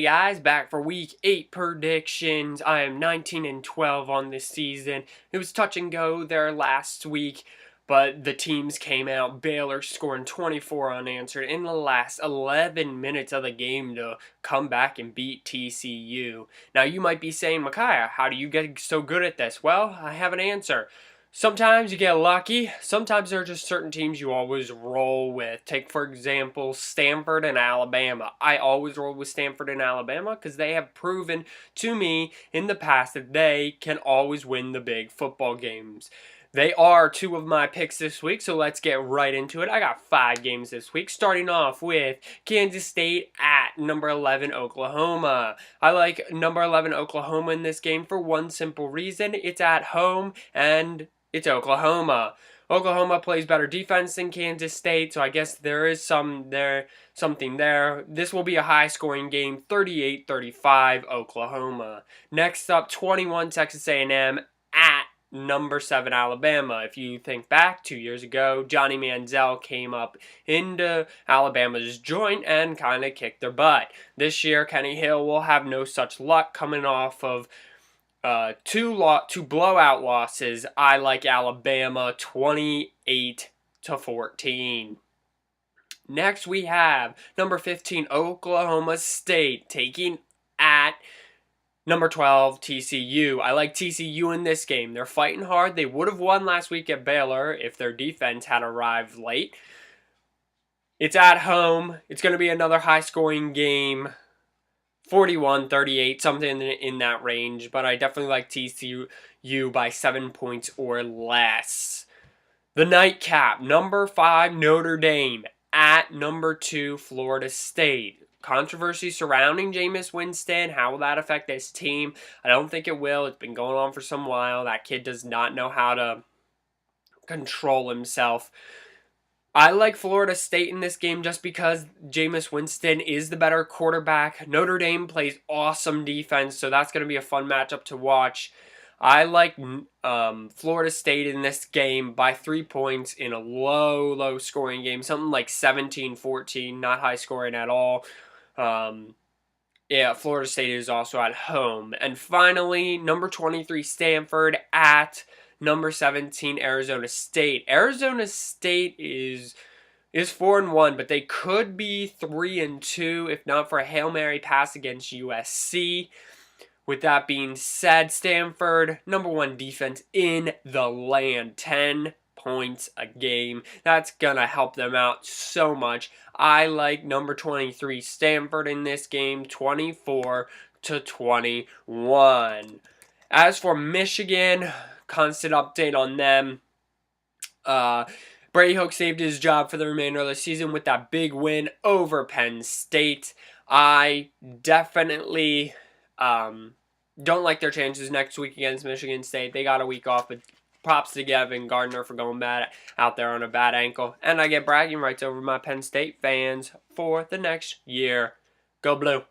Hey guys, back for week 8 predictions. I am 19-12 on this season. It was touch and go there last week, but the teams came out. Baylor scoring 24 unanswered in the last 11 minutes of the game to come back and beat TCU. Now you might be saying, Micaiah, how do you get so good at this? Well, I have an answer. Sometimes you get lucky. Sometimes there are just certain teams you always roll with. Take, for example, Stanford and Alabama. I always roll with Stanford and Alabama because they have proven to me in the past that they can always win the big football games. They are two of my picks this week, so let's get right into it. I got 5 games this week, starting off with Kansas State at number 11 Oklahoma. I like number 11 Oklahoma in this game for one simple reason. It's at home, and it's Oklahoma. Oklahoma plays better defense than Kansas State, so I guess there is something there. This will be a high-scoring game, 38-35 Oklahoma. Next up, 21 Texas A&M at number 7 Alabama. If you think back 2 years ago, Johnny Manziel came up into Alabama's joint and kind of kicked their butt. This year, Kenny Hill will have no such luck coming off of two blowout losses. I like Alabama 28-14. Next we have number 15 Oklahoma State taking at number 12 TCU. I like TCU in this game. They're fighting hard. They would have won last week at Baylor if their defense had arrived late. It's at home. It's going to be another high-scoring game. 41-38, something in that range, but I definitely like TCU by 7 points or less. The nightcap, number 5 Notre Dame at number 2 Florida State. Controversy surrounding Jameis Winston. How will that affect this team? I don't think it will. It's been going on for some while. That kid does not know how to control himself. I like Florida State in this game just because Jameis Winston is the better quarterback. Notre Dame plays awesome defense, so that's going to be a fun matchup to watch. I like Florida State in this game by 3 points in a low scoring game. Something like 17-14, not high scoring at all. Yeah, Florida State is also at home. And finally, number 23 Stanford at number 17, Arizona State. Arizona State is 4-1, but they could be 3-2 if not for a Hail Mary pass against USC. With that being said, Stanford, number 1 defense in the land, 10 points a game. That's gonna help them out so much. I like number 23 Stanford in this game, 24-21. As for Michigan, constant update on them. Brady Hoke saved his job for the remainder of the season with that big win over Penn State. I definitely don't like their chances next week against Michigan State. They got a week off, but props to Gavin Gardner for going bad out there on a bad ankle. And I get bragging rights over my Penn State fans for the next year. Go Blue.